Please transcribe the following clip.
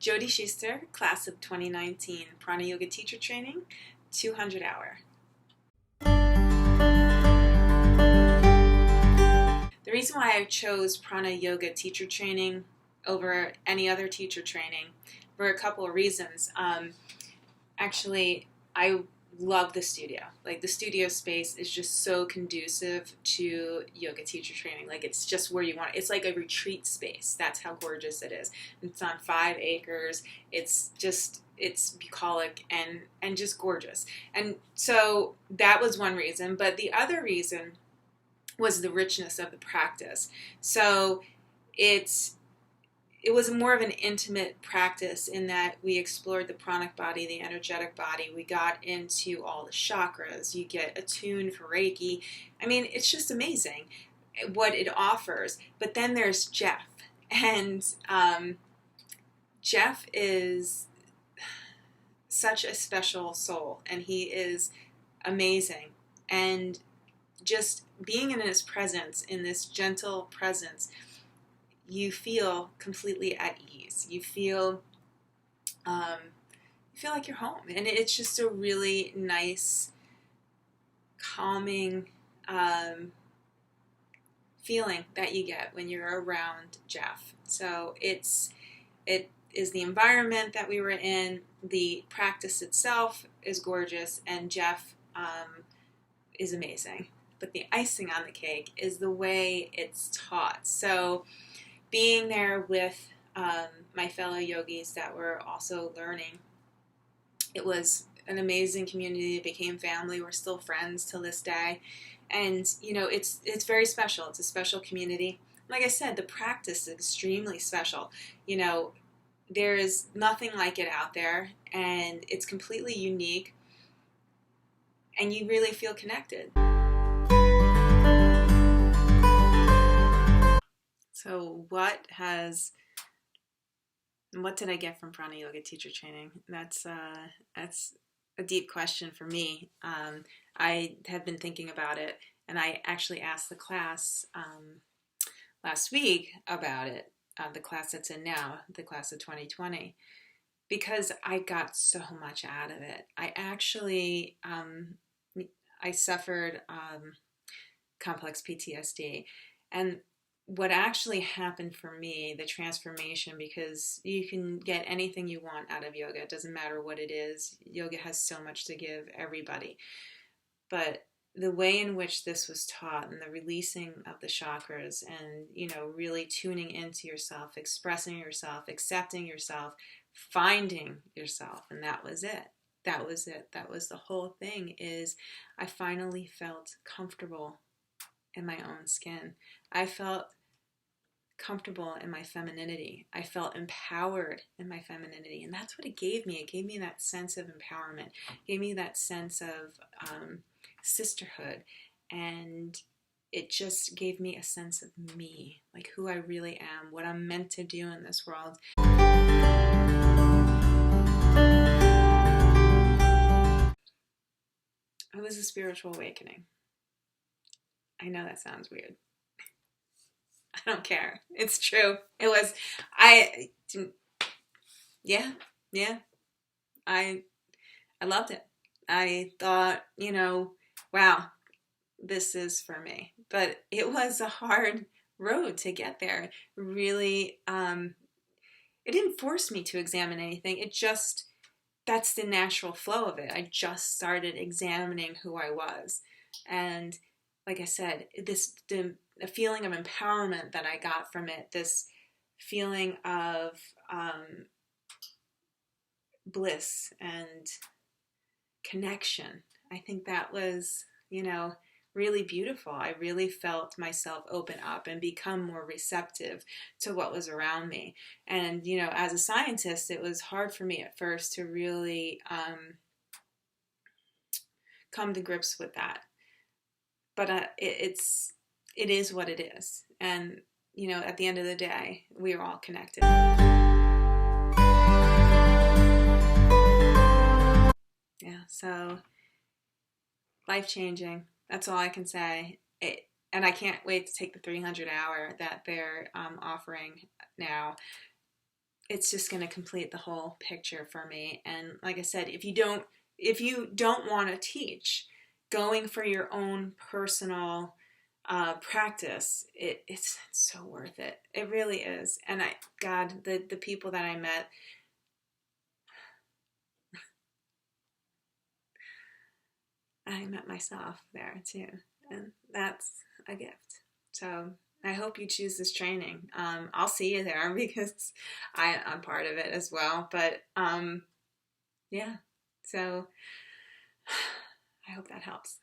Jodie Schuster, class of 2019, Prana Yoga teacher training, 200 hour. The reason why I chose Prana Yoga teacher training over any other teacher training for a couple of reasons. Actually, I love the studio. Like, the studio space is just so conducive to yoga teacher training. Like, it's just where you want it. It's like a retreat space. That's how gorgeous it is. It's on 5 acres. It's bucolic and just gorgeous. And so that was one reason. But the other reason was the richness of the practice. So it was more of an intimate practice in that we explored the pranic body, the energetic body. We got into all the chakras. You get attuned for Reiki. I mean, it's just amazing what it offers. But then there's Jeff. And Jeff is such a special soul. And he is amazing. And just being in his presence, in this gentle presence, you feel completely at ease. You feel like you're home, and it's just a really nice, calming feeling that you get when you're around Jeff. So it is the environment that we were in. The practice itself is gorgeous, and Jeff is amazing. But the icing on the cake is the way it's taught. So being there with my fellow yogis that were also learning, it was an amazing community. It became family. We're still friends till this day. And, it's very special. It's a special community. Like I said, the practice is extremely special. There is nothing like it out there, and it's completely unique, and you really feel connected. So what did I get from Prana Yoga teacher training? That's a deep question for me. I had been thinking about it, and I actually asked the class last week about it, the class that's in now, the class of 2020, because I got so much out of it. I actually, I suffered complex PTSD, and what actually happened for me, the transformation, because you can get anything you want out of yoga. It doesn't matter what it is. Yoga has so much to give everybody. But the way in which this was taught, and the releasing of the chakras, and, really tuning into yourself, expressing yourself, accepting yourself, finding yourself, and that was it. That was it. That was the whole thing. Is I finally felt comfortable in my own skin. I felt comfortable in my femininity. I felt empowered in my femininity. And that's what it gave me. It gave me that sense of empowerment. It gave me that sense of sisterhood. And it just gave me a sense of me, like who I really am, what I'm meant to do in this world. It was a spiritual awakening. I know that sounds weird. I don't care. It's true. It was, yeah. I loved it. I thought, wow, this is for me. But it was a hard road to get there. Really, it didn't force me to examine anything. That's the natural flow of it. I just started examining who I was. And like I said, the feeling of empowerment that I got from it, this feeling of bliss and connection, I think that was, really beautiful. I really felt myself open up and become more receptive to what was around me. And, as a scientist, it was hard for me at first to really come to grips with that. But it is what it is. And, at the end of the day, we are all connected. Yeah, so life-changing. That's all I can say. And I can't wait to take the 300 hour that they're offering now. it's just going to complete the whole picture for me. And like I said, if you don't want to teach, going for your own personal practice, it's so worth it. It really is. And God, the people that I met, I met myself there too, and that's a gift. So I hope you choose this training. I'll see you there because I'm part of it as well. But yeah, so I hope that helps.